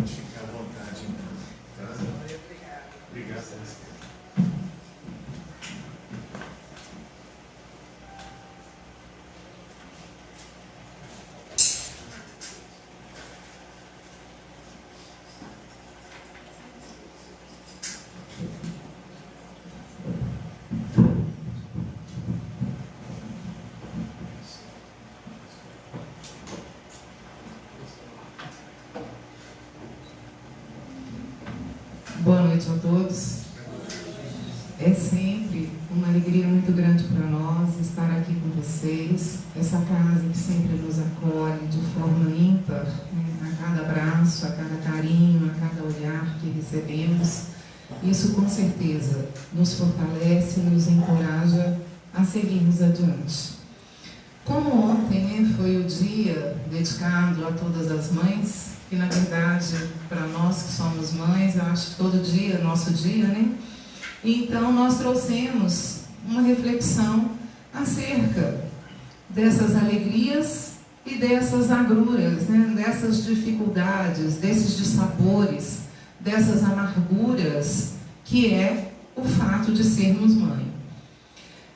Fique à vontade, então. Obrigado. Boa noite a todos. É sempre uma alegria muito grande para nós estar aqui com vocês. Essa casa que sempre nos acolhe de forma ímpar, né? A cada abraço, a cada carinho, a cada olhar que recebemos. Isso com certeza nos fortalece e nos encoraja a seguirmos adiante. Como ontem, né, foi o dia dedicado a todas as mães, que na verdade, para nós que somos mães, eu acho que todo dia é nosso dia, né? Então nós trouxemos uma reflexão acerca dessas alegrias e dessas agruras, né? Dessas dificuldades, desses dissabores, dessas amarguras, que é o fato de sermos mãe.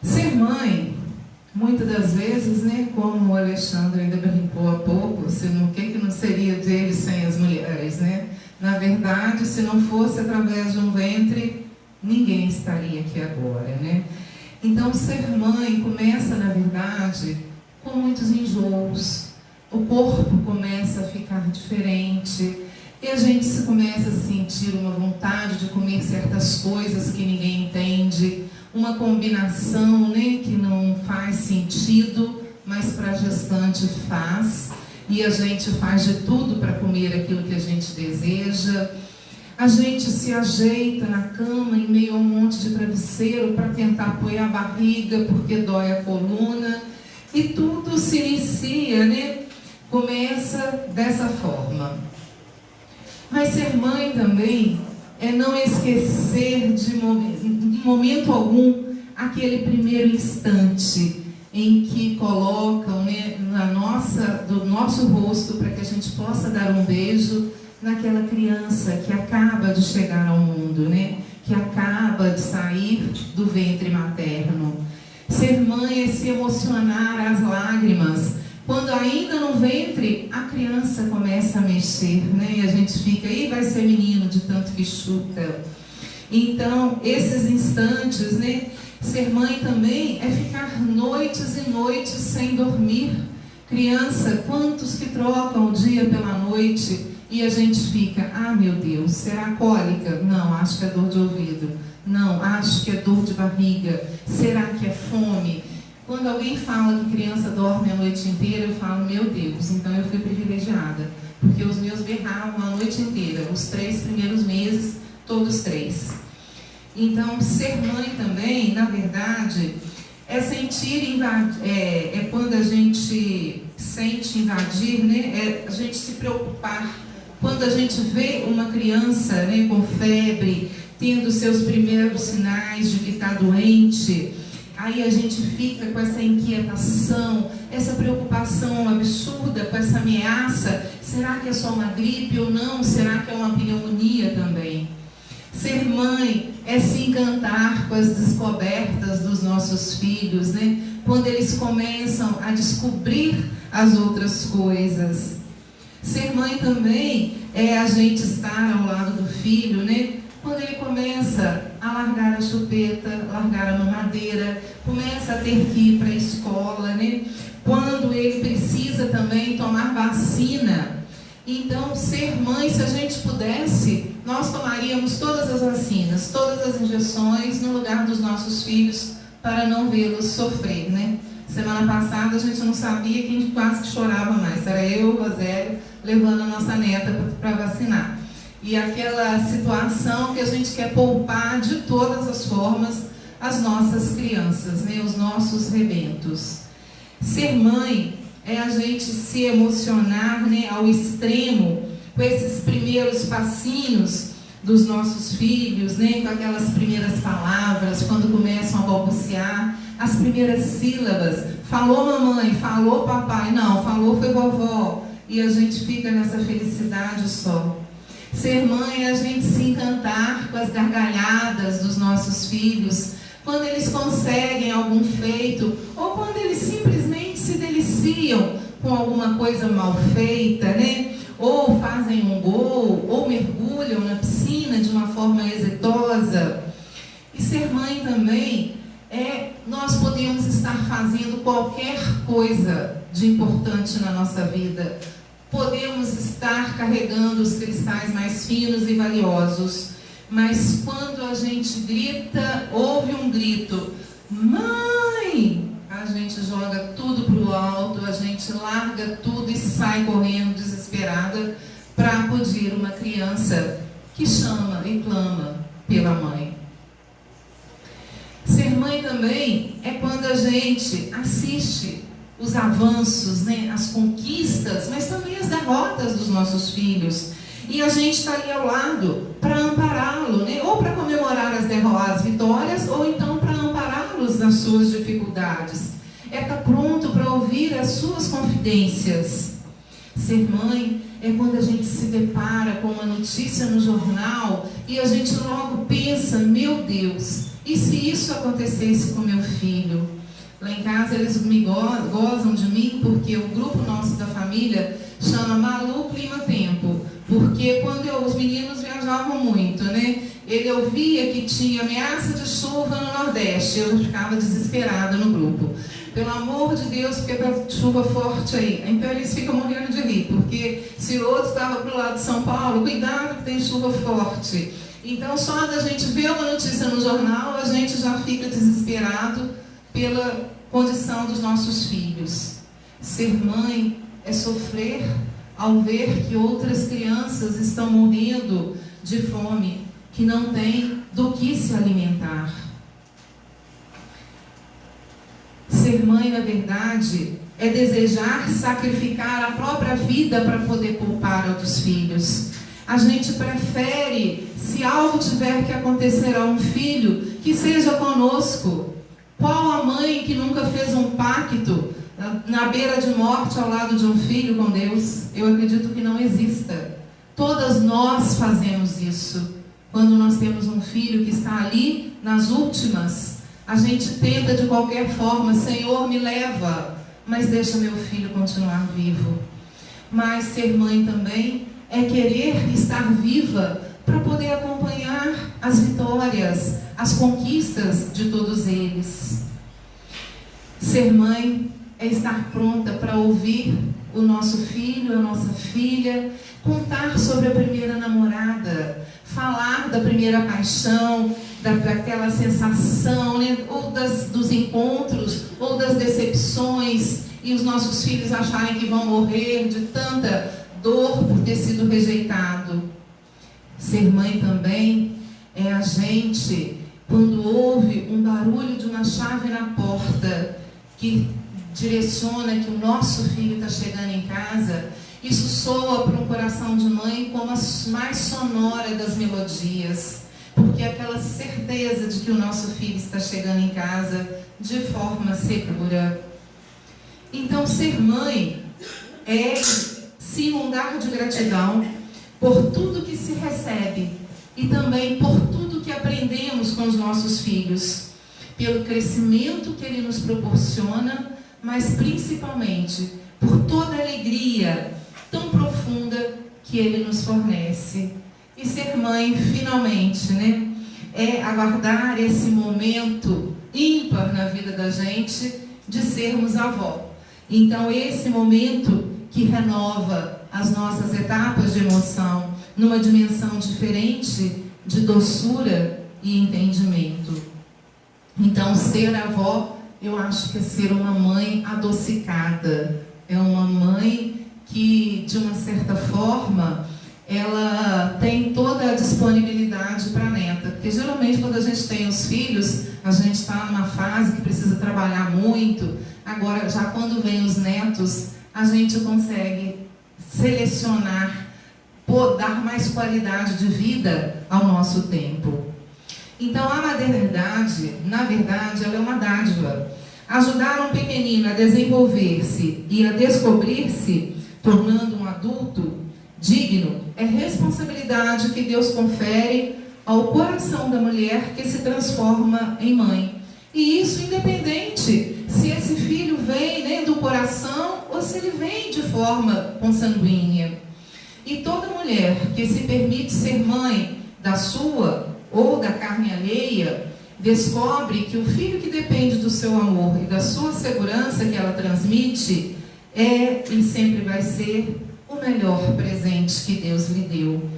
Ser mãe, muitas das vezes, né, como o Alexandre ainda brincou há pouco, o que não seria dele sem as mulheres, né? Na verdade, se não fosse através de um ventre, ninguém estaria aqui agora, né? Então, ser mãe começa, na verdade, com muitos enjoos. O corpo começa a ficar diferente e a gente começa a sentir uma vontade de comer certas coisas que ninguém entende, uma combinação, né, que não faz sentido, mas para a gestante faz, e a gente faz de tudo para comer aquilo que a gente deseja. A gente se ajeita na cama em meio a um monte de travesseiro para tentar apoiar a barriga porque dói a coluna, e tudo se inicia, né? Começa dessa forma. Mas ser mãe também é não esquecer de momento algum aquele primeiro instante em que colocam, né, do nosso rosto para que a gente possa dar um beijo naquela criança que acaba de chegar ao mundo, né, que acaba de sair do ventre materno. Ser mãe é se emocionar às lágrimas. Quando ainda no ventre, a criança começa a mexer, né? E a gente fica, aí vai ser menino de tanto que chuta. Então, esses instantes, né? Ser mãe também é ficar noites e noites sem dormir. Criança, quantos que trocam o dia pela noite e a gente fica, ah, meu Deus, será cólica? Não, acho que é dor de ouvido. Não, acho que é dor de barriga. Será que é fome? Quando alguém fala que criança dorme a noite inteira, eu falo, meu Deus, então eu fui privilegiada, porque os meus berravam a noite inteira, os 3 primeiros meses, todos 3. Então, ser mãe também, na verdade, é sentir, é quando a gente sente invadir, né? É a gente se preocupar. Quando a gente vê uma criança, né, com febre, tendo seus primeiros sinais de que está doente, aí a gente fica com essa inquietação, essa preocupação absurda, com essa ameaça. Será que é só uma gripe ou não? Será que é uma pneumonia também? Ser mãe é se encantar com as descobertas dos nossos filhos, né? Quando eles começam a descobrir as outras coisas. Ser mãe também é a gente estar ao lado do filho, né? Quando ele começa a largar a chupeta, largar a mamadeira, começa a ter que ir para a escola, né? Quando ele precisa também tomar vacina. Então, ser mãe, se a gente pudesse, nós tomaríamos todas as vacinas, todas as injeções no lugar dos nossos filhos para não vê-los sofrer, né? Semana passada a gente não sabia quem quase que chorava mais. Era eu, o Rosélio, levando a nossa neta para vacinar. E aquela situação que a gente quer poupar de todas as formas as nossas crianças, né? Os nossos rebentos. Ser mãe é a gente se emocionar, né, ao extremo com esses primeiros passinhos dos nossos filhos, né, com aquelas primeiras palavras, quando começam a balbuciar, as primeiras sílabas, falou mamãe, falou papai, não, falou foi vovó, e a gente fica nessa felicidade só. Ser mãe é a gente se encantar com as gargalhadas dos nossos filhos, quando eles conseguem algum feito, ou quando eles simplesmente se deliciam com alguma coisa mal feita, né? Ou fazem um gol, ou mergulham na piscina de uma forma exitosa. E ser mãe também nós podemos estar fazendo qualquer coisa de importante na nossa vida. Podemos estar carregando os cristais mais finos e valiosos, mas quando a gente grita, ouve um grito, mãe, a gente joga tudo para o alto, a gente larga tudo e sai correndo desesperada para acudir uma criança que chama e clama pela mãe. Ser mãe também é quando a gente assiste os avanços, né, as conquistas, mas também as derrotas dos nossos filhos. E a gente está ali ao lado para ampará-lo, né, ou para comemorar as vitórias, ou então para ampará-los nas suas dificuldades. É estar pronto para ouvir as suas confidências. Ser mãe é quando a gente se depara com uma notícia no jornal e a gente logo pensa, meu Deus, e se isso acontecesse com meu filho? Lá em casa eles gozam de mim porque o grupo nosso da família chama Malu Clima Tempo, porque quando os meninos viajavam muito, né? Ele ouvia que tinha ameaça de chuva no Nordeste, eu ficava desesperada no grupo. Pelo amor de Deus, porque tá chuva forte aí. Então eles ficam morrendo de rir, porque se o outro estava para o lado de São Paulo, cuidado que tem chuva forte. Então só da gente ver uma notícia no jornal, a gente já fica desesperado pela condição dos nossos filhos. Ser mãe é sofrer ao ver que outras crianças estão morrendo de fome, que não têm do que se alimentar. Ser mãe, na verdade, é desejar sacrificar a própria vida para poder poupar outros filhos. A gente prefere, se algo tiver que acontecer a um filho, que seja conosco. Qual a mãe que nunca fez um pacto na beira de morte ao lado de um filho com Deus? Eu acredito que não exista. Todas nós fazemos isso. Quando nós temos um filho que está ali nas últimas, a gente tenta de qualquer forma, Senhor, me leva, mas deixa meu filho continuar vivo. Mas ser mãe também é querer estar viva para poder acompanhar as vitórias, as conquistas de todos eles. Ser mãe é estar pronta para ouvir o nosso filho, a nossa filha, contar sobre a primeira namorada, falar da primeira paixão, daquela sensação, né, ou dos encontros, ou das decepções, e os nossos filhos acharem que vão morrer de tanta dor por ter sido rejeitado. Ser mãe também é a gente, quando ouve um barulho de uma chave na porta, que direciona que o nosso filho está chegando em casa, isso soa para um coração de mãe como a mais sonora das melodias, porque é aquela certeza de que o nosso filho está chegando em casa de forma segura. Então, ser mãe é se inundar de gratidão por tudo que se recebe e também por tudo que aprendemos com os nossos filhos, pelo crescimento que ele nos proporciona, mas principalmente por toda a alegria tão profunda que ele nos fornece. E ser mãe, finalmente, né, é aguardar esse momento ímpar na vida da gente de sermos avó. Então, esse momento que renova as nossas etapas de emoção numa dimensão diferente de doçura e entendimento. Então, ser avó, eu acho que é ser uma mãe adocicada. É uma mãe que, de uma certa forma, ela tem toda a disponibilidade para a neta. Porque, geralmente, quando a gente tem os filhos, a gente está numa fase que precisa trabalhar muito. Agora, já quando vem os netos, a gente consegue selecionar, dar mais qualidade de vida ao nosso tempo. Então, a maternidade, na verdade, ela é uma dádiva. Ajudar um pequenino a desenvolver-se e a descobrir-se, tornando um adulto digno, é responsabilidade que Deus confere ao coração da mulher que se transforma em mãe. E isso independente se esse filho vem, né, do coração ou se ele vem de forma consanguínea. E toda mulher que se permite ser mãe da sua ou da carne alheia, descobre que o filho que depende do seu amor e da sua segurança que ela transmite é e sempre vai ser o melhor presente que Deus lhe deu.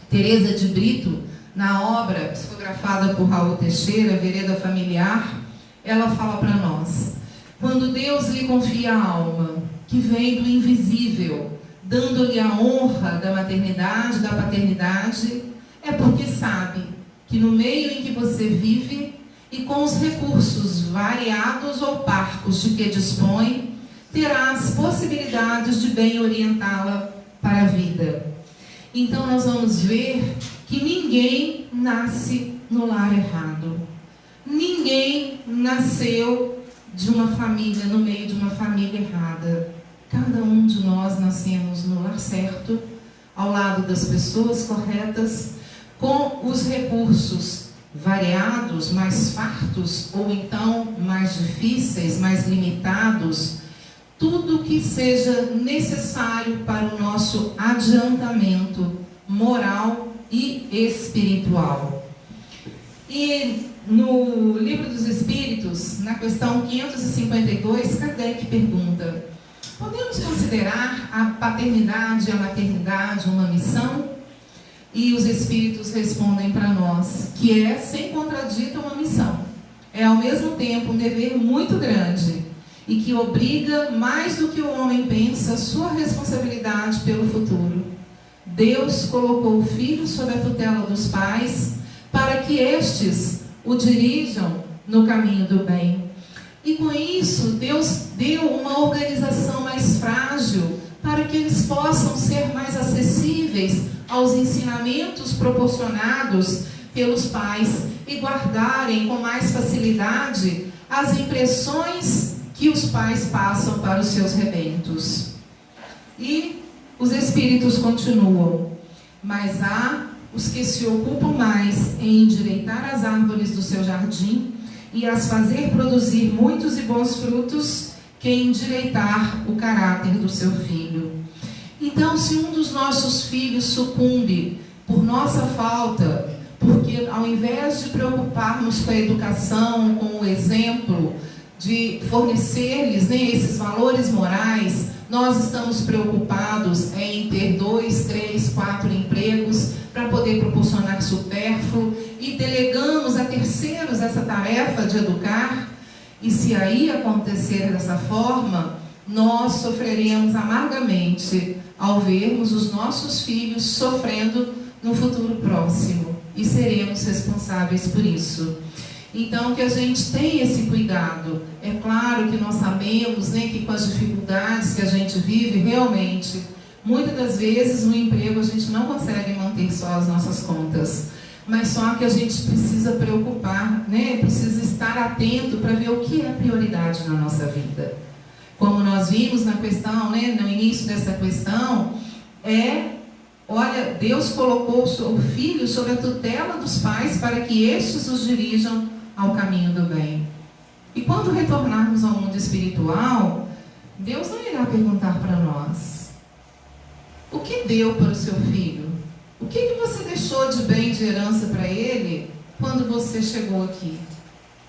Teresa de Brito, na obra psicografada por Raul Teixeira, Vereda Familiar, ela fala para nós: quando Deus lhe confia a alma, que vem do invisível, dando-lhe a honra da maternidade, da paternidade, é porque sabe que no meio em que você vive e com os recursos variados ou parcos de que dispõe, terá as possibilidades de bem orientá-la para a vida. Então nós vamos ver que ninguém nasce no lar errado. Ninguém nasceu de uma família, no meio de uma família errada. Cada um de nós nascemos no lar certo, ao lado das pessoas corretas, com os recursos variados, mais fartos, ou então mais difíceis, mais limitados, tudo que seja necessário para o nosso adiantamento moral e espiritual. E no Livro dos Espíritos, na questão 552, Kardec pergunta: podemos considerar a paternidade e a maternidade uma missão? E os Espíritos respondem para nós que é, sem contradito, uma missão. É ao mesmo tempo um dever muito grande e que obriga, mais do que o homem pensa, sua responsabilidade pelo futuro. Deus colocou o filho sob a tutela dos pais para que estes o dirijam no caminho do bem. E com isso, Deus deu uma organização mais frágil para que eles possam ser mais acessíveis aos ensinamentos proporcionados pelos pais e guardarem com mais facilidade as impressões que os pais passam para os seus rebentos. E os Espíritos continuam: mas há os que se ocupam mais em endireitar as árvores do seu jardim e as fazer produzir muitos e bons frutos que endireitar o caráter do seu filho. Então, se um dos nossos filhos sucumbe por nossa falta, porque ao invés de preocuparmos com a educação, com o exemplo, de fornecer-lhes, né, esses valores morais, nós estamos preocupados em ter 2, 3, 4 empregos para poder proporcionar supérfluo e delegamos a terceiros essa tarefa de educar. E se aí acontecer dessa forma, nós sofreremos amargamente ao vermos os nossos filhos sofrendo no futuro próximo e seremos responsáveis por isso. Então, que a gente tenha esse cuidado. É claro que nós sabemos, né, que com as dificuldades que a gente vive, realmente, muitas das vezes no emprego a gente não consegue manter só as nossas contas. Mas só que a gente precisa preocupar, né, precisa estar atento para ver o que é prioridade na nossa vida. Como nós vimos na questão, né, no início dessa questão, olha, Deus colocou o filho sob a tutela dos pais para que estes os dirijam ao caminho do bem. E quando retornarmos ao mundo espiritual, Deus não irá perguntar para nós: o que deu para o seu filho? O que você deixou de bem de herança para ele quando você chegou aqui?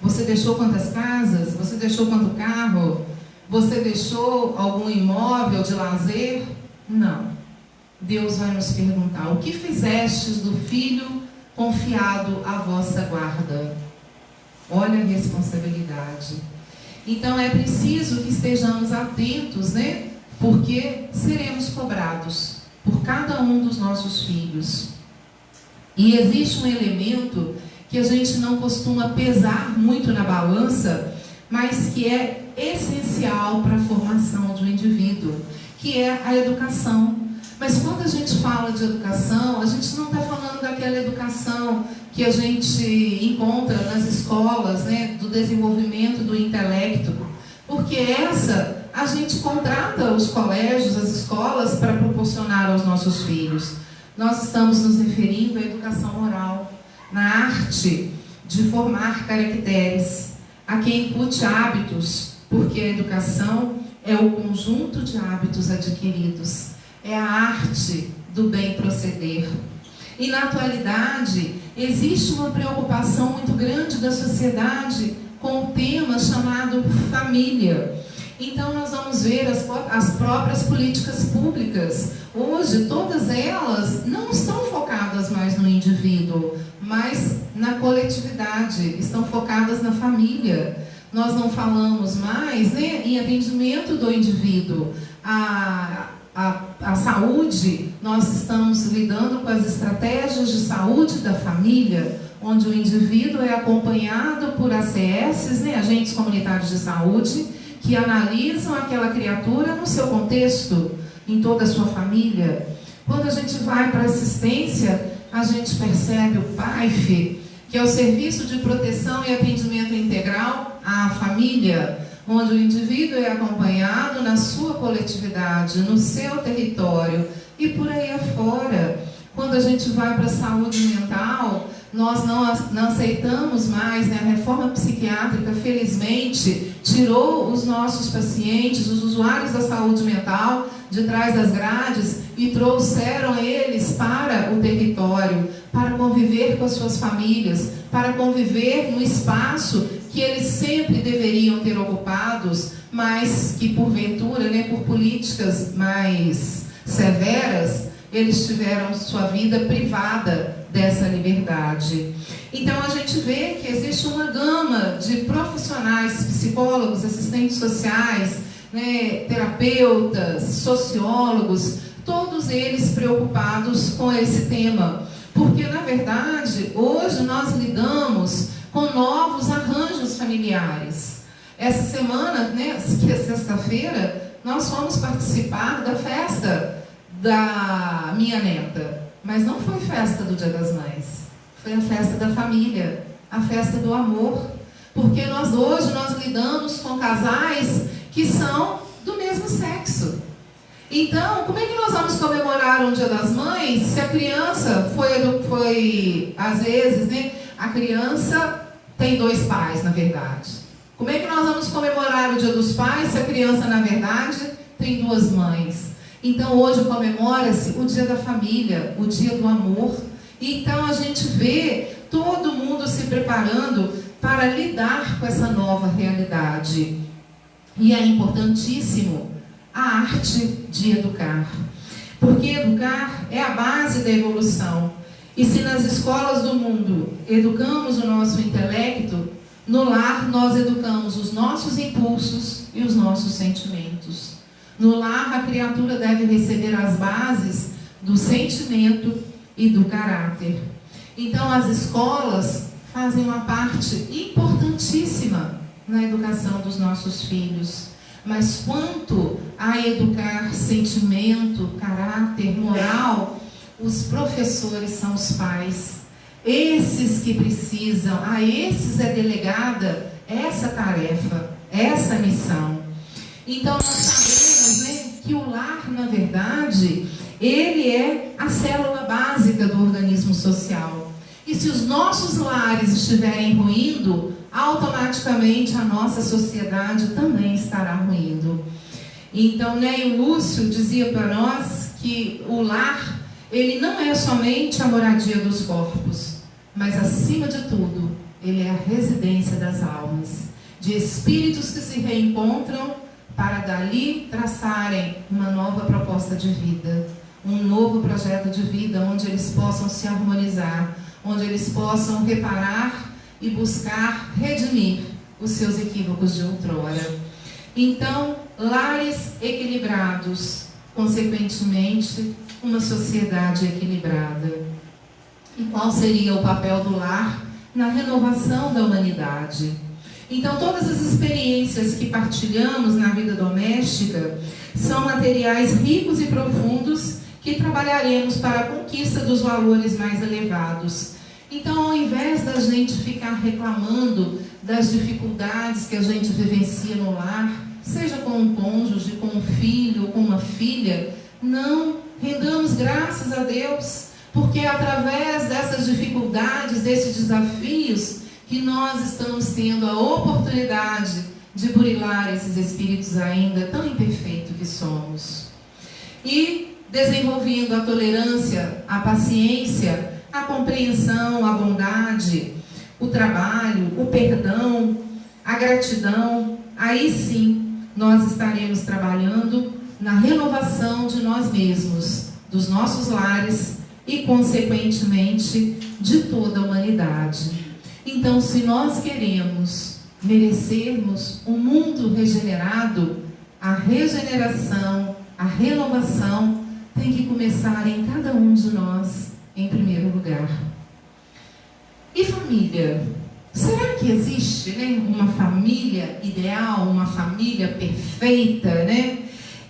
Você deixou quantas casas? Você deixou quanto carro? Você deixou algum imóvel de lazer? Não. Deus vai nos perguntar: o que fizestes do filho confiado à vossa guarda? Olha a responsabilidade. Então é preciso que estejamos atentos, né? Porque seremos cobrados por cada um dos nossos filhos. E existe um elemento que a gente não costuma pesar muito na balança, mas que é essencial para a formação de um indivíduo, que é a educação. Mas quando a gente fala de educação, a gente não está falando daquela educação que a gente encontra nas escolas, né, do desenvolvimento do intelecto, porque essa a gente contrata os colégios, as escolas para proporcionar aos nossos filhos. Nós estamos nos referindo à educação moral, na arte de formar caracteres, a quem incute hábitos, porque a educação é o conjunto de hábitos adquiridos, é a arte do bem proceder. E na atualidade, existe uma preocupação muito grande da sociedade com o tema chamado família. Então nós vamos ver as próprias políticas públicas. Hoje, todas elas não estão focadas mais no indivíduo, mas na coletividade, estão focadas na família. Nós não falamos mais, né, em atendimento do indivíduo. A saúde, nós estamos lidando com as estratégias de saúde da família, onde o indivíduo é acompanhado por ACS, né, agentes comunitários de saúde, que analisam aquela criatura no seu contexto, em toda a sua família. Quando a gente vai para a assistência, a gente percebe o PAIF, que é o Serviço de Proteção e Atendimento Integral à Família, onde o indivíduo é acompanhado na sua coletividade, no seu território e por aí afora. Quando a gente vai para a saúde mental, nós não aceitamos mais, né? A reforma psiquiátrica, felizmente, tirou os nossos pacientes, os usuários da saúde mental, de trás das grades e trouxeram eles para o território, para conviver com as suas famílias, para conviver no espaço que eles sempre deveriam ter ocupados, mas que porventura, né, por políticas mais severas, eles tiveram sua vida privada dessa liberdade. Então a gente vê que existe uma gama de profissionais, psicólogos, assistentes sociais, né, terapeutas, sociólogos, todos eles preocupados com esse tema. Porque, na verdade, hoje nós lidamos com novos arranjos familiares. Essa semana, né, que é sexta-feira, nós fomos participar da festa da minha neta. Mas não foi festa do Dia das Mães. Foi a festa da família, a festa do amor. Porque hoje nós lidamos com casais que são do mesmo sexo. Então, como é que nós vamos comemorar o Dia das Mães se a criança foi às vezes, né, a criança tem 2 pais, na verdade. Como é que nós vamos comemorar o Dia dos Pais se a criança, na verdade, tem 2 mães? Então, hoje comemora-se o Dia da Família, o Dia do Amor. Então, a gente vê todo mundo se preparando para lidar com essa nova realidade. E é importantíssimo a arte de educar. Porque educar é a base da evolução. E se nas escolas do mundo educamos o nosso intelecto, no lar nós educamos os nossos impulsos e os nossos sentimentos. No lar a criatura deve receber as bases do sentimento e do caráter. Então as escolas fazem uma parte importantíssima na educação dos nossos filhos. Mas quanto a educar sentimento, caráter, moral, os professores são os pais. Esses que precisam, a esses é delegada essa tarefa, essa missão. Então nós sabemos, né, que o lar, na verdade, ele é a célula básica do organismo social. E se os nossos lares estiverem ruindo, automaticamente a nossa sociedade também estará ruindo. Então, né, o Lúcio dizia para nós que o lar, ele não é somente a moradia dos corpos, mas acima de tudo, ele é a residência das almas, de espíritos que se reencontram para dali traçarem uma nova proposta de vida, um novo projeto de vida, onde eles possam se harmonizar, onde eles possam reparar e buscar redimir os seus equívocos de outrora. Então, lares equilibrados, consequentemente, uma sociedade equilibrada. E qual seria o papel do lar na renovação da humanidade? Então, todas as experiências que partilhamos na vida doméstica são materiais ricos e profundos que trabalharemos para a conquista dos valores mais elevados. Então, ao invés da gente ficar reclamando das dificuldades que a gente vivencia no lar, seja com um cônjuge, com um filho, com uma filha, não, rendamos graças a Deus, porque é através dessas dificuldades, desses desafios, que nós estamos tendo a oportunidade de burilar esses espíritos ainda tão imperfeitos que somos. E desenvolvendo a tolerância, a paciência, a compreensão, a bondade, o trabalho, o perdão, a gratidão, aí sim nós estaremos trabalhando na renovação de nós mesmos, dos nossos lares e, consequentemente, de toda a humanidade. Então, se nós queremos merecermos um mundo regenerado, a regeneração, a renovação tem que começar em cada um de nós, em primeiro lugar. E família? Será que existe, né, uma família ideal, uma família perfeita, né?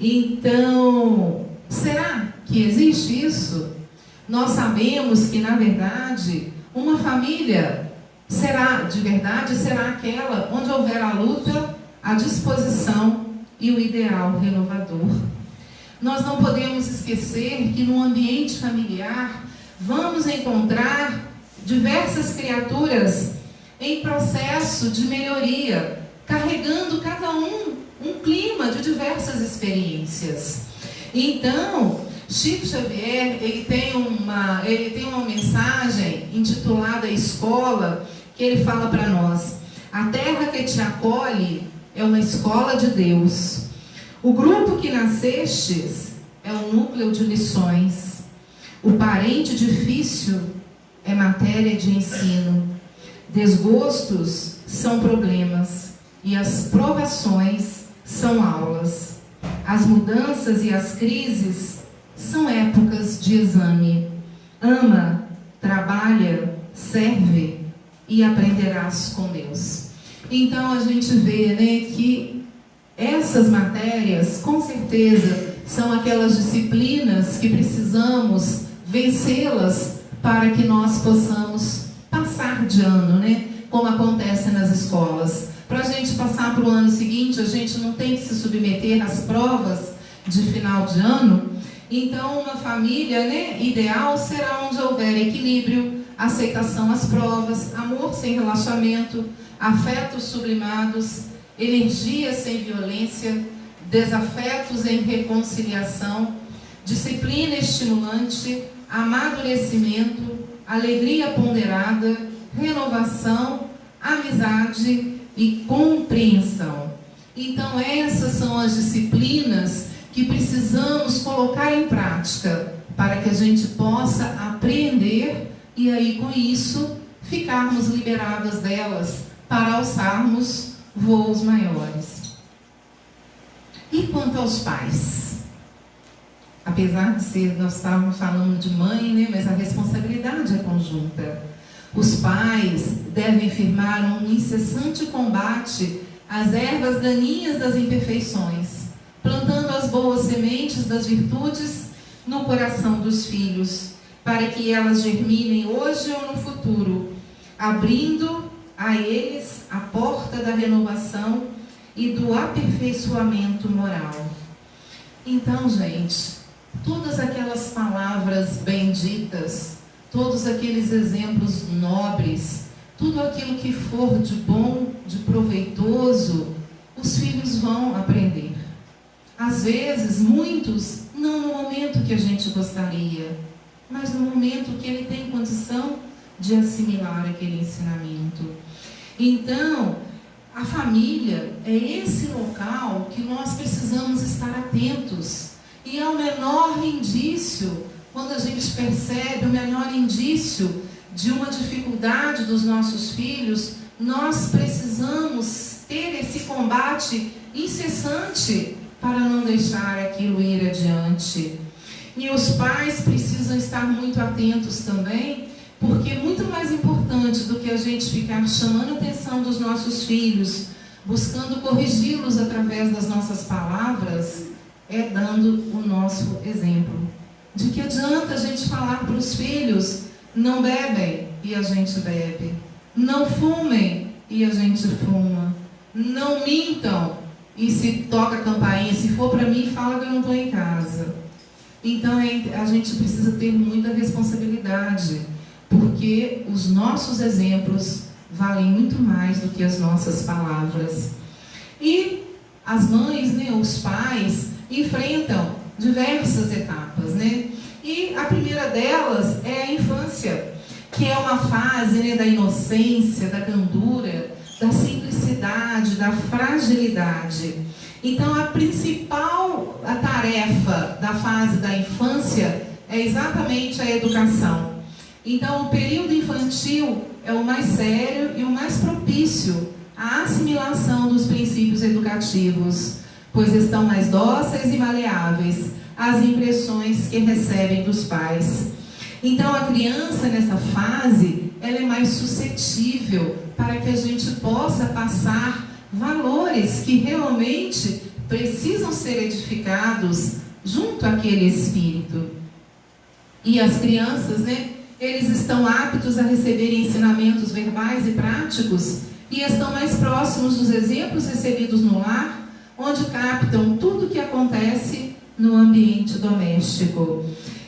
Então, será que existe isso? Nós sabemos que, na verdade, uma família de verdade será aquela onde houver a luta, a disposição e o ideal renovador. Nós não podemos esquecer que no ambiente familiar vamos encontrar diversas criaturas em processo de melhoria, carregando cada um clima de diversas experiências. Então, Chico Xavier, ele tem uma mensagem intitulada Escola, que ele fala para nós: a terra que te acolhe é uma escola de Deus. O grupo que nascestes é um núcleo de lições. O parente difícil é matéria de ensino. Desgostos são problemas e as provações são aulas. As mudanças e as crises são épocas de exame. Ama, trabalha, serve e aprenderás com Deus. Então a gente vê, né, que essas matérias, com certeza, são aquelas disciplinas que precisamos vencê-las para que nós possamos passar de ano, né? Como acontece nas escolas. Para a gente passar para o ano seguinte, a gente não tem que se submeter às provas de final de ano. Então, uma família, né, ideal será onde houver equilíbrio, aceitação às provas, amor sem relaxamento, afetos sublimados, energia sem violência, desafetos em reconciliação, disciplina estimulante, amadurecimento, alegria ponderada, renovação, amizade e compreensão. Então, essas são as disciplinas que precisamos colocar em prática para que a gente possa aprender e aí, com isso, ficarmos liberadas delas para alçarmos voos maiores. E quanto aos pais? Apesar de ser, nós estávamos falando de mãe, né, mas a responsabilidade é conjunta. Os pais devem firmar um incessante combate às ervas daninhas das imperfeições, plantando as boas sementes das virtudes no coração dos filhos, para que elas germinem hoje ou no futuro, abrindo a eles a porta da renovação e do aperfeiçoamento moral. Então, gente, todas aquelas palavras benditas, todos aqueles exemplos nobres, tudo aquilo que for de bom, de proveitoso, os filhos vão aprender. Às vezes, muitos, não no momento que a gente gostaria, mas no momento que ele tem condição de assimilar aquele ensinamento. Então, a família é esse local que nós precisamos estar atentos. E é o menor indício, quando a gente percebe o menor indício de uma dificuldade dos nossos filhos, nós precisamos ter esse combate incessante para não deixar aquilo ir adiante. E os pais precisam estar muito atentos também, porque é muito mais importante do que a gente ficar chamando a atenção dos nossos filhos, buscando corrigi-los através das nossas palavras, é dando o nosso exemplo. De que adianta a gente falar para os filhos: não bebem, e a gente bebe. Não fumem, e a gente fuma. Não mintam, e se toca a campainha, se for para mim, fala que eu não estou em casa. Então a gente precisa ter muita responsabilidade, porque os nossos exemplos valem muito mais do que as nossas palavras. E as mães, né, os pais, enfrentam diversas etapas, né? E a primeira delas é a infância, que é uma fase, né, da inocência, da candura, da simplicidade, da fragilidade. Então, a principal tarefa da fase da infância é exatamente a educação. Então, o período infantil é o mais sério e o mais propício à assimilação dos princípios educativos, pois estão mais dóceis e maleáveis às impressões que recebem dos pais. Então, a criança, nessa fase, ela é mais suscetível para que a gente possa passar valores que realmente precisam ser edificados junto àquele espírito. E as crianças, né, eles estão aptos a receber ensinamentos verbais e práticos e estão mais próximos dos exemplos recebidos no lar, onde captam tudo o que acontece no ambiente doméstico.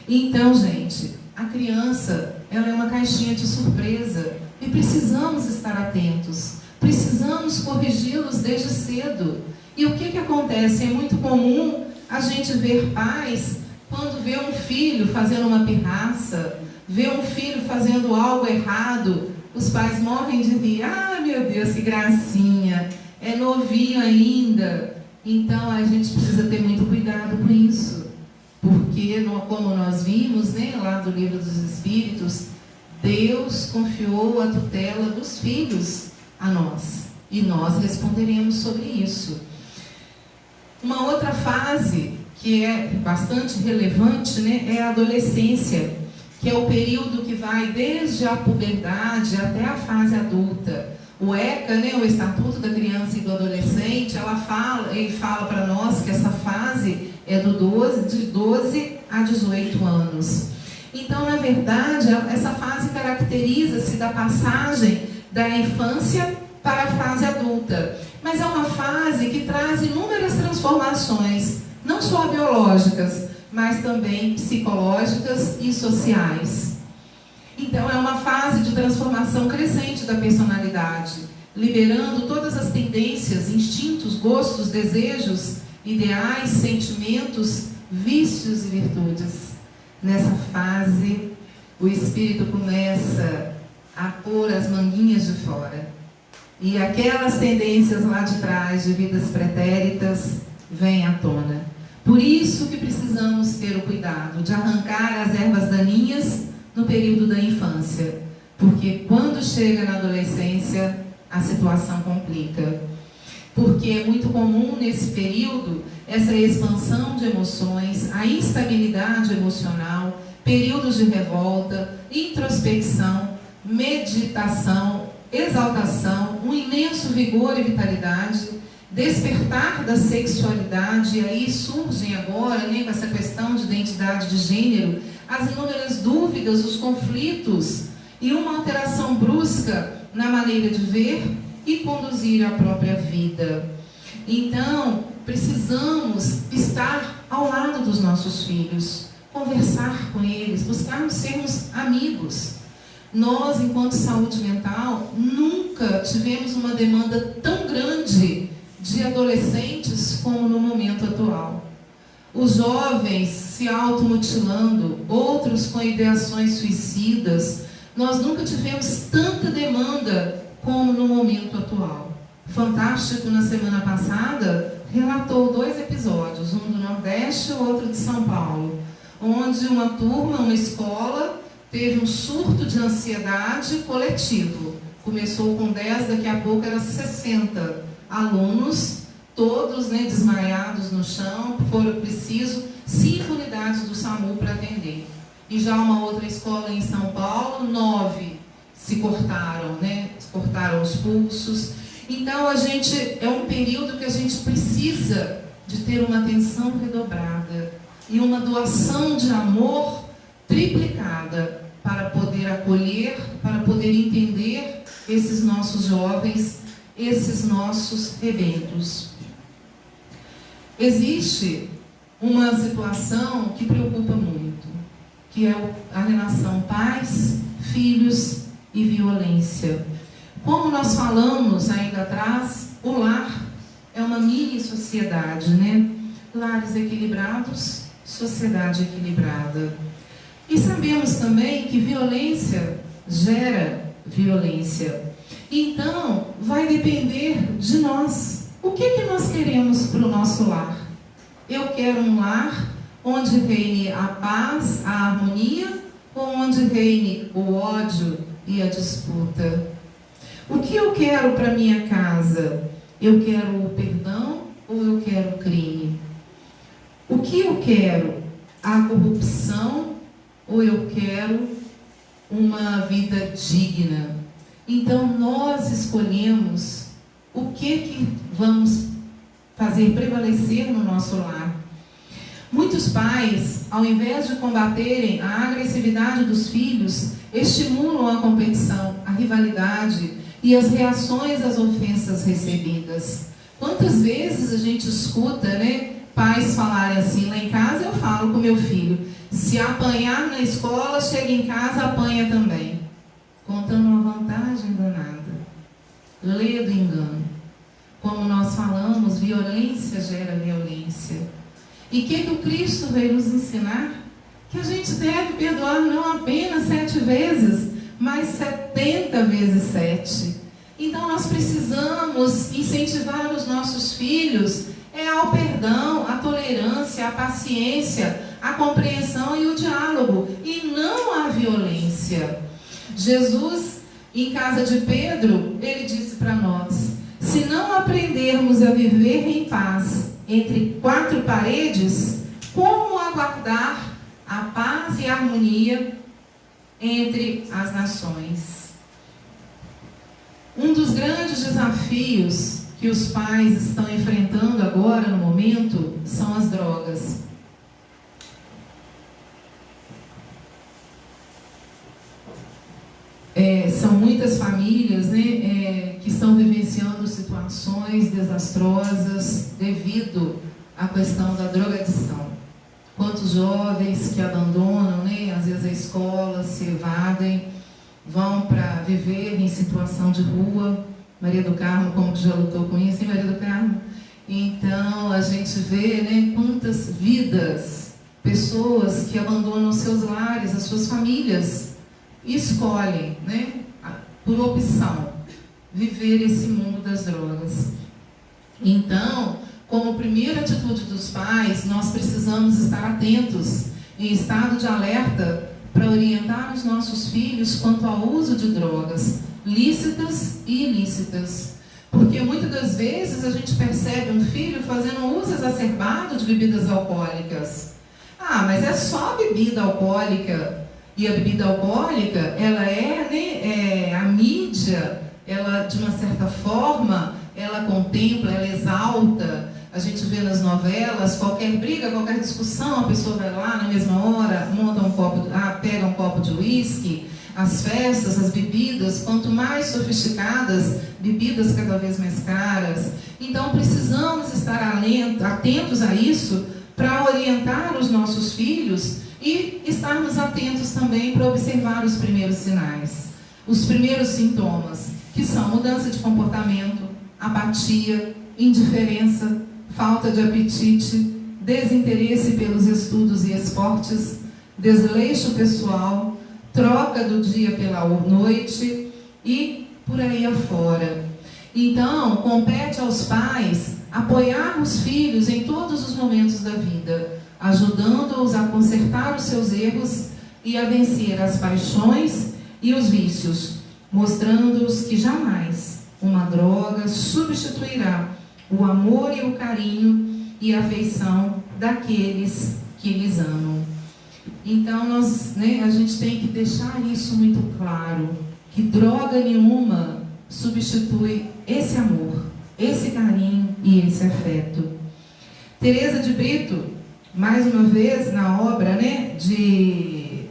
Então, gente, a criança, ela é uma caixinha de surpresa e precisamos estar atentos. Precisamos corrigi-los desde cedo. E o que acontece? É muito comum a gente ver pais, quando vê um filho fazendo uma pirraça, vê um filho fazendo algo errado, os pais morrem de rir. Ah, meu Deus, que gracinha, é novinho ainda. Então, a gente precisa ter muito cuidado com isso. Porque, como nós vimos, né, lá do Livro dos Espíritos, Deus confiou a tutela dos filhos a nós, e nós responderemos sobre isso. Uma outra fase que é bastante relevante, né, é a adolescência, que é o período que vai desde a puberdade até a fase adulta. O ECA, né, o Estatuto da Criança e do Adolescente, ele fala para nós que essa fase é de 12 a 18 anos. Então, na verdade, essa fase caracteriza-se da passagem da infância para a fase adulta. Mas é uma fase que traz inúmeras transformações, não só biológicas, mas também psicológicas e sociais. Então, é uma fase de transformação crescente da personalidade, liberando todas as tendências, instintos, gostos, desejos, ideais, sentimentos, vícios e virtudes. Nessa fase, o espírito começa a pôr as manguinhas de fora. E aquelas tendências lá de trás, de vidas pretéritas, vêm à tona. Por isso que precisamos ter o cuidado de arrancar as ervas daninhas no período da infância. Porque quando chega na adolescência, a situação complica. Porque é muito comum nesse período essa expansão de emoções, a instabilidade emocional, períodos de revolta, introspecção, meditação, exaltação, um imenso vigor e vitalidade, despertar da sexualidade. E aí surgem agora, né, com essa questão de identidade de gênero, as inúmeras dúvidas, os conflitos e uma alteração brusca na maneira de ver e conduzir a própria vida. Então, precisamos estar ao lado dos nossos filhos, conversar com eles, buscarmos sermos amigos. Nós, enquanto saúde mental, nunca tivemos uma demanda tão grande de adolescentes como no momento atual. Os jovens se automutilando, outros com ideações suicidas. Nós nunca tivemos tanta demanda como no momento atual. Fantástico, na semana passada, relatou 2 episódios, um do Nordeste e o outro de São Paulo, onde uma turma, uma escola, teve um surto de ansiedade coletivo. Começou com 10, daqui a pouco eram 60 alunos, todos, né, desmaiados no chão. Foram preciso 5 unidades do SAMU para atender. E já uma outra escola em São Paulo, 9 se cortaram, né, cortaram os pulsos. Então, é um período que a gente precisa de ter uma atenção redobrada, e uma doação de amor triplicada para poder acolher, para poder entender esses nossos jovens, esses nossos rebentos. Existe uma situação que preocupa muito, que é a relação pais, filhos e violência. Como nós falamos ainda atrás, o lar é uma mini sociedade, né? Lares equilibrados, sociedade equilibrada. E sabemos também que violência gera violência. Então, vai depender de nós. O que nós queremos para o nosso lar? Eu quero um lar onde reine a paz, a harmonia, ou onde reine o ódio e a disputa? O que eu quero para minha casa? Eu quero o perdão ou eu quero o crime? O que eu quero? A corrupção ou eu quero uma vida digna? Então nós escolhemos o que vamos fazer prevalecer no nosso lar. Muitos pais, ao invés de combaterem a agressividade dos filhos, estimulam a competição, a rivalidade e as reações às ofensas recebidas. Quantas vezes a gente escuta, né, pais falarem assim: lá em casa eu falo com meu filho, se apanhar na escola, chega em casa, apanha também. Contando uma vantagem danada. Lê do engano. Como nós falamos, violência gera violência. E o que o Cristo veio nos ensinar? Que a gente deve perdoar não apenas 7 vezes, mas 70 vezes 7. Então nós precisamos incentivar os nossos filhos ao perdão, à tolerância, à paciência, à compreensão e o diálogo, e não à violência. Jesus, em casa de Pedro, ele disse para nós: se não aprendermos a viver em paz entre 4 paredes, como aguardar a paz e a harmonia entre as nações? Um dos grandes desafios que os pais estão enfrentando agora, no momento, são as drogas. São muitas famílias, né, que estão vivenciando situações desastrosas devido à questão da drogadição. Quantos jovens que abandonam, né, às vezes a escola, se evadem, vão para viver em situação de rua. Maria do Carmo, como que já lutou com isso, hein, Maria do Carmo? Então, a gente vê, né, quantas vidas, pessoas que abandonam seus lares, as suas famílias, e escolhem, né, por opção, viver esse mundo das drogas. Então, como primeira atitude dos pais, nós precisamos estar atentos, em estado de alerta, para orientar os nossos filhos quanto ao uso de drogas, lícitas e ilícitas. Porque muitas das vezes a gente percebe um filho fazendo um uso exacerbado de bebidas alcoólicas. Ah, mas é só bebida alcoólica. E a bebida alcoólica, ela a mídia, ela de uma certa forma, ela contempla, ela exalta. A gente vê nas novelas, qualquer briga, qualquer discussão, a pessoa vai lá na mesma hora, pega um copo de uísque. As festas, as bebidas, quanto mais sofisticadas, bebidas cada vez mais caras. Então precisamos estar atentos a isso para orientar os nossos filhos e estarmos atentos também para observar os primeiros sinais, os primeiros sintomas, que são mudança de comportamento, apatia, indiferença, falta de apetite, desinteresse pelos estudos e esportes, desleixo pessoal, troca do dia pela noite e por aí afora. Então, compete aos pais apoiar os filhos em todos os momentos da vida, ajudando-os a consertar os seus erros e a vencer as paixões e os vícios, mostrando-os que jamais uma droga substituirá o amor e o carinho e a afeição daqueles que lhes amam. Então, a gente tem que deixar isso muito claro, que droga nenhuma substitui esse amor, esse carinho e esse afeto. Teresa de Brito mais uma vez na obra, né, de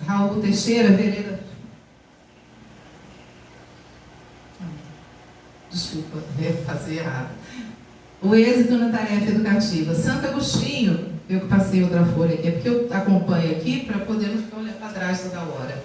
Raul Teixeira, Vereda. Desculpa, fazer errado. O êxito na tarefa educativa. Santo Agostinho, eu que passei outra folha aqui, é porque eu acompanho aqui para poder não ficar olhando para trás toda hora.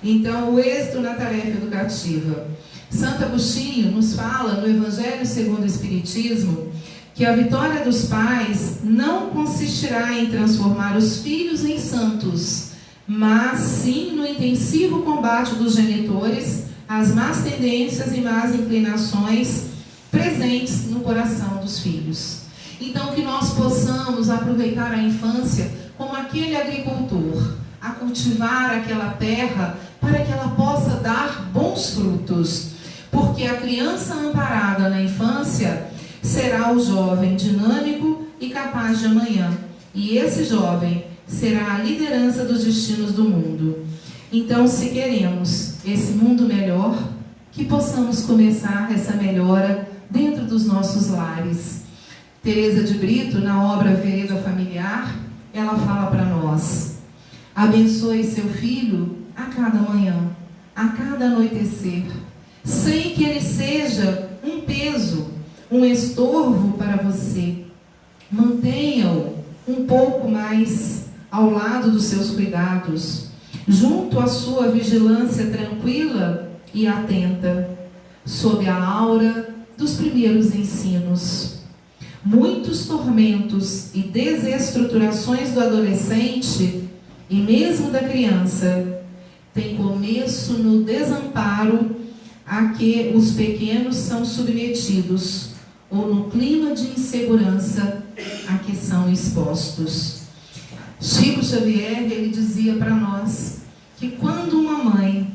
Então, o êxito na tarefa educativa. Santo Agostinho nos fala no Evangelho segundo o Espiritismo que a vitória dos pais não consistirá em transformar os filhos em santos, mas sim no intensivo combate dos genitores às más tendências e más inclinações presentes no coração dos filhos. Então, que nós possamos aproveitar a infância como aquele agricultor, a cultivar aquela terra para que ela possa dar bons frutos. Porque a criança amparada na infância será o jovem dinâmico e capaz de amanhã. E esse jovem será a liderança dos destinos do mundo. Então, se queremos esse mundo melhor, que possamos começar essa melhora dentro dos nossos lares. Teresa de Brito, na obra Vereda Familiar, ela fala para nós: abençoe seu filho a cada manhã, a cada anoitecer, sem que ele seja um peso, um estorvo para você. Mantenha-o um pouco mais ao lado dos seus cuidados, junto à sua vigilância tranquila e atenta, sob a aura dos primeiros ensinos. Muitos tormentos e desestruturações do adolescente e mesmo da criança têm começo no desamparo a que os pequenos são submetidos, ou no clima de insegurança a que são expostos. Chico Xavier, ele dizia para nós que quando uma mãe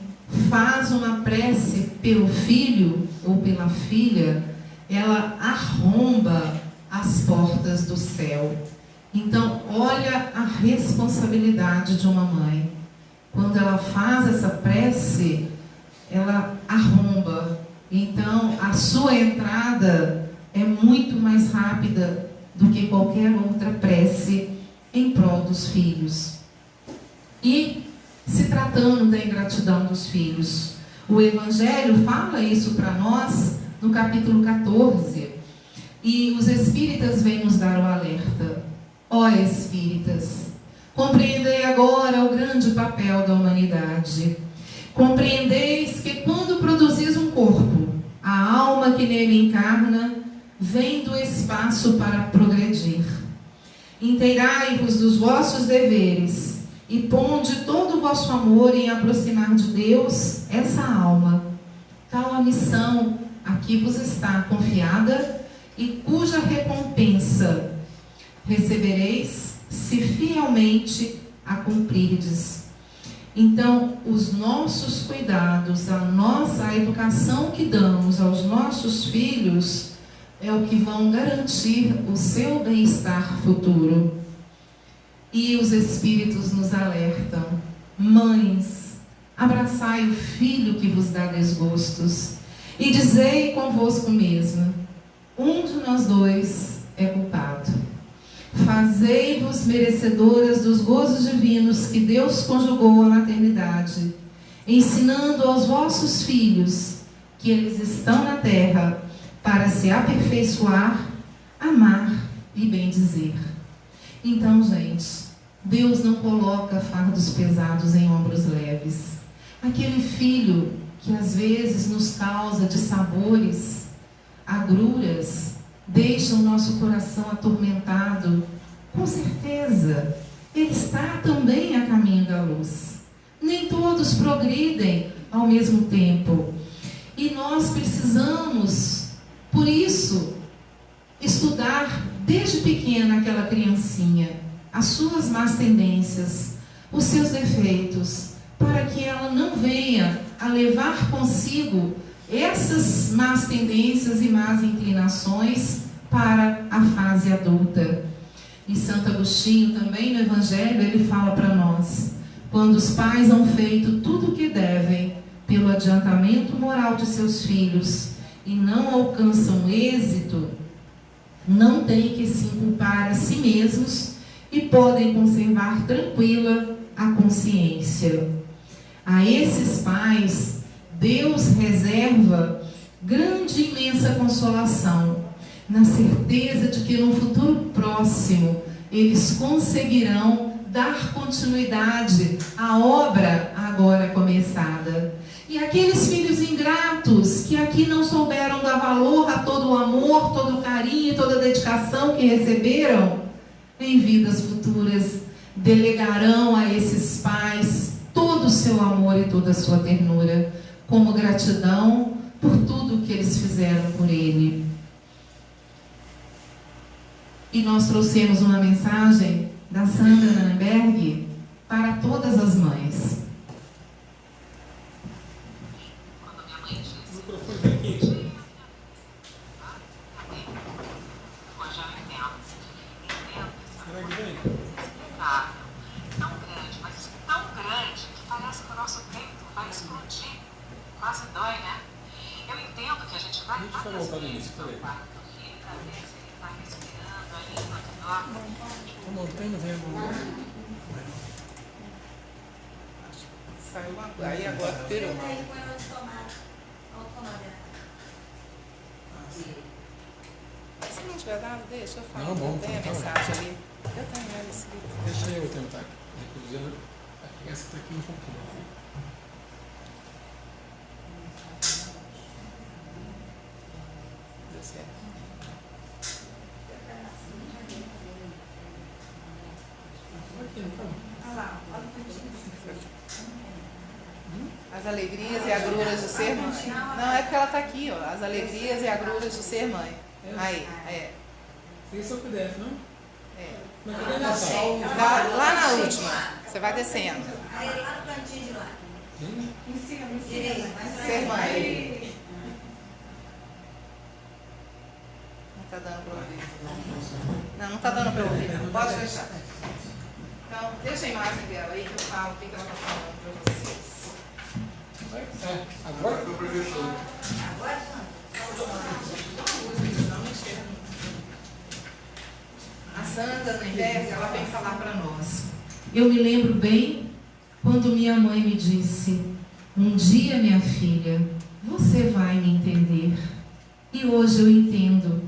faz uma prece pelo filho ou pela filha, ela arromba as portas do céu. Então, olha a responsabilidade de uma mãe. Quando ela faz essa prece, ela arromba. Então, a sua entrada é muito mais rápida do que qualquer outra prece em prol dos filhos. E, se tratando da ingratidão dos filhos, o Evangelho fala isso para nós no capítulo 14. E os espíritas vêm nos dar o alerta. Ó espíritas, compreendei agora o grande papel da humanidade. Compreendeis que quando produzis um corpo, a alma que nele encarna vem do espaço para progredir. Inteirai-vos dos vossos deveres e ponde todo o vosso amor em aproximar de Deus essa alma. Tal a missão a que vos está confiada e cuja recompensa recebereis se fielmente a cumprirdes. Então, os nossos cuidados, a educação que damos aos nossos filhos é o que vão garantir o seu bem-estar futuro. E os espíritos nos alertam: mães, abraçai o filho que vos dá desgostos e dizei convosco mesma: um de nós dois é culpado. Fazei-vos merecedoras dos gozos divinos que Deus conjugou à maternidade, ensinando aos vossos filhos que eles estão na terra para se aperfeiçoar, amar e bendizer. Então, gente, Deus não coloca fardos pesados em ombros leves. Aquele filho que às vezes nos causa dissabores, agruras, deixa o nosso coração atormentado, com certeza, ele está também a caminho da luz. Nem todos progridem ao mesmo tempo. E nós precisamos, por isso, estudar desde pequena aquela criancinha, as suas más tendências, os seus defeitos, para que ela não venha a levar consigo essas más tendências e más inclinações para a fase adulta. E Santo Agostinho também no Evangelho, ele fala para nós: quando os pais hão feito tudo o que devem pelo adiantamento moral de seus filhos e não alcançam êxito, não têm que se inculpar a si mesmos e podem conservar tranquila a consciência. A esses pais, Deus reserva grande e imensa consolação, na certeza de que no futuro próximo eles conseguirão dar continuidade à obra agora começada. E aqueles filhos ingratos que aqui não souberam dar valor a todo o amor, todo o carinho, toda a dedicação que receberam, em vidas futuras delegarão a esses pais todo o seu amor e toda a sua ternura, como gratidão por tudo que eles fizeram por ele. E nós trouxemos uma mensagem da Sandra Nanenberg para todas as mães. Quando minha mãe disse, já eu entendo. Essa tão grande, mas tão grande que parece que o nosso peito vai explodir. Quase dói, né? Eu entendo que a gente vai várias vezes no quarto do filho para ver se ele está respirando ali enquanto dorme. Estou montando vendo. Saiu uma coisa, aí agora virou. Aí põe o tomate. Se não tiver dado, deixa eu falar. Não, bom, tem a tá mensagem ali. Eu tenho ela escrita. Deixa eu tentar. Inclusive, essa está aqui um pouquinho. Deu certo. Aqui, então. Olha lá, olha o cantinho. As alegrias e agruras de ser mãe. Não, é porque ela está aqui, ó. As alegrias e agruras de ser mãe. Aí, é. Tem o seu PDF, não? É. Mas cadê a mensagem? Lá na última. Você vai descendo. Aí lá no cantinho de lá. Sim. Direito, mais pra Ser cima. mãe. Não está dando para ouvir. Não está dando para ouvir. Não. Pode deixar. Então, deixa a imagem dela aí que eu falo o que ela está falando para vocês. É, agora? Agora A Sandra Nanenberg, ela vem falar para nós. Eu me lembro bem quando minha mãe me disse: um dia, minha filha, você vai me entender. E hoje eu entendo.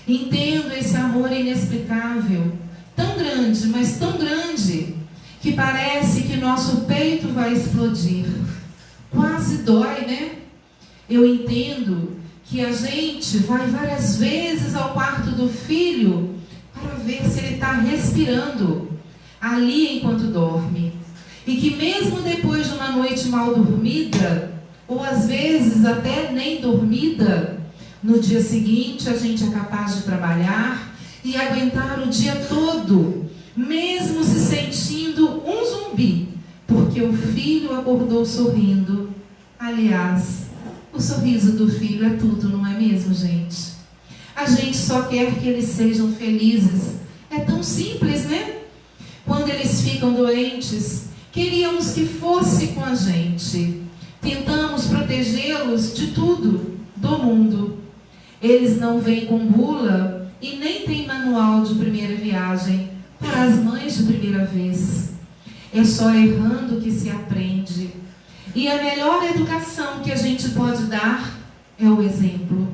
Entendo esse amor inexplicável, tão grande, mas tão grande, que parece que nosso peito vai explodir. Quase dói, né? Eu entendo que a gente vai várias vezes ao quarto do filho para ver se ele está respirando ali enquanto dorme. E que mesmo depois de uma noite mal dormida, ou às vezes até nem dormida, no dia seguinte a gente é capaz de trabalhar e aguentar o dia todo, mesmo se sentindo um zumbi, porque o filho acordou sorrindo. Aliás, o sorriso do filho é tudo, não é mesmo, gente? A gente só quer que eles sejam felizes. É tão simples, né? Quando eles ficam doentes, queríamos que fosse com a gente. Tentamos protegê-los de tudo, do mundo. Eles não vêm com bula e nem tem manual de primeira viagem para as mães de primeira vez. É só errando que se aprende. E a melhor educação que a gente pode dar é o exemplo.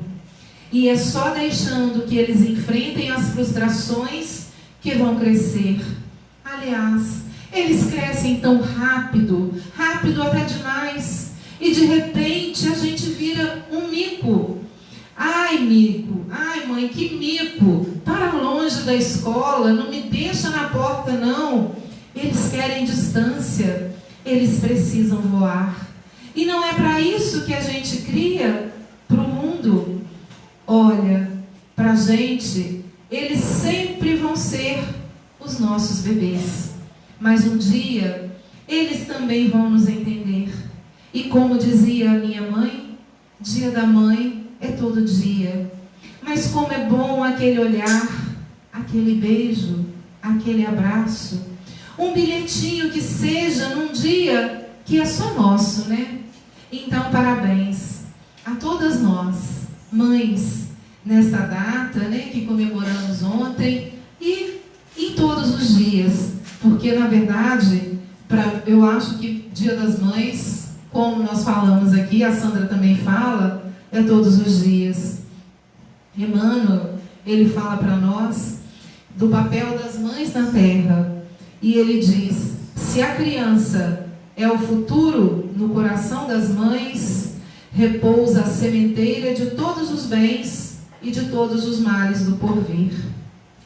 E é só deixando que eles enfrentem as frustrações que vão crescer. Aliás, eles crescem tão rápido, rápido até demais. E de repente a gente vira um mico. Ai, mico, ai, mãe, que mico. Para longe da escola, não me deixa na porta, não. Eles querem distância. Eles precisam voar. E não é para isso que a gente cria para o mundo. Olha, para a gente, eles sempre vão ser os nossos bebês. Mas um dia, eles também vão nos entender. E como dizia a minha mãe, dia da mãe é todo dia. Mas como é bom aquele olhar, aquele beijo, aquele abraço. Um bilhetinho que seja num dia que é só nosso, né? Então, parabéns a todas nós, mães, nessa data, né, que comemoramos ontem e em todos os dias. Porque, na verdade, eu acho que Dia das Mães, como nós falamos aqui, a Sandra também fala, é todos os dias. Emmanuel, ele fala para nós do papel das mães na terra. E ele diz: se a criança é o futuro, no coração das mães repousa a sementeira de todos os bens e de todos os males do porvir.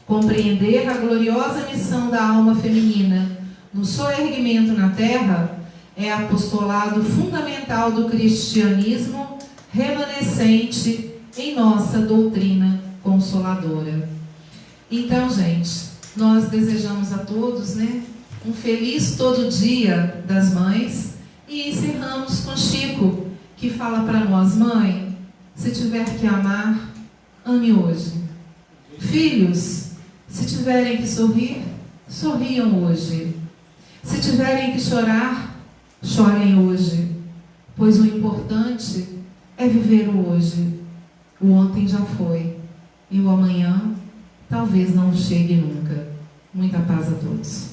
Compreender a gloriosa missão da alma feminina no soerguimento na terra é apostolado fundamental do cristianismo remanescente em nossa doutrina consoladora. Então, gente, nós desejamos a todos, né, um feliz todo dia das mães e encerramos com Chico, que fala para nós: mãe, se tiver que amar, ame hoje. Filhos, se tiverem que sorrir, sorriam hoje. Se tiverem que chorar, chorem hoje, pois o importante é viver o hoje. O ontem já foi e o amanhã talvez não chegue nunca. Muita paz a todos.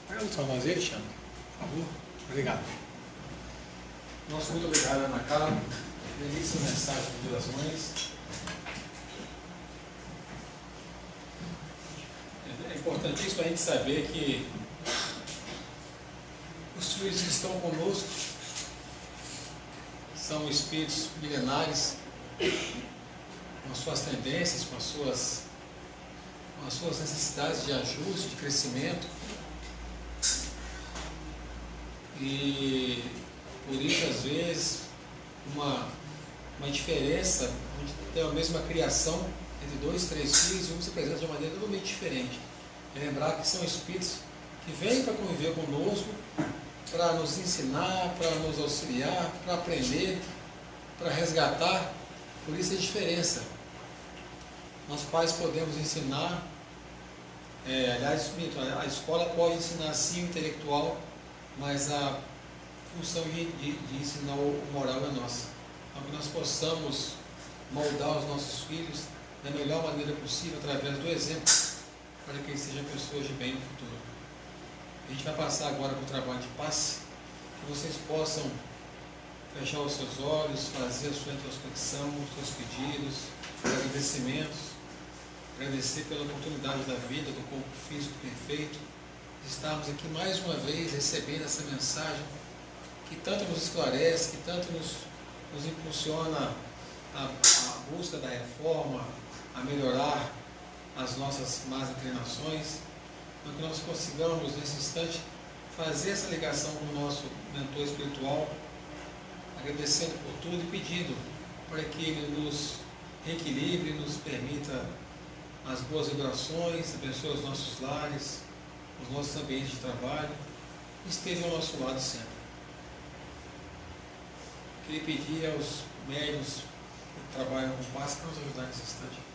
Pega o nós aí, Alexandre, por favor. Obrigado. Nosso muito obrigado, Ana Carla. Belíssima mensagem do Dia das Mães. É importantíssimo a gente saber que os filhos que estão conosco são espíritos milenares, com as suas tendências, com as suas necessidades de ajuste, de crescimento. E por isso, às vezes, uma diferença, onde tem a mesma criação entre 2, 3 filhos, um se apresenta de uma maneira totalmente diferente. E lembrar que são espíritos que vêm para conviver conosco, para nos ensinar, para nos auxiliar, para aprender, para resgatar. Por isso a diferença. Nós pais podemos ensinar, aliás, a escola pode ensinar sim o intelectual, mas a função de ensinar o moral é nossa. Então, que nós possamos moldar os nossos filhos da melhor maneira possível, através do exemplo, para que eles sejam pessoas de bem no futuro. A gente vai passar agora para o trabalho de passe, que vocês possam fechar os seus olhos, fazer a sua introspecção, os seus pedidos, os agradecimentos, agradecer pela oportunidade da vida, do corpo físico perfeito, de estarmos aqui mais uma vez recebendo essa mensagem que tanto nos esclarece, que tanto nos impulsiona a busca da reforma, a melhorar as nossas más inclinações, para que nós consigamos, nesse instante, fazer essa ligação com o nosso mentor espiritual, agradecendo por tudo e pedindo para que ele nos reequilibre, nos permita as boas vibrações, abençoe os nossos lares, os nossos ambientes de trabalho, e esteja ao nosso lado sempre. Queria pedir aos médiuns que trabalham com passe para nos ajudar nesse instante.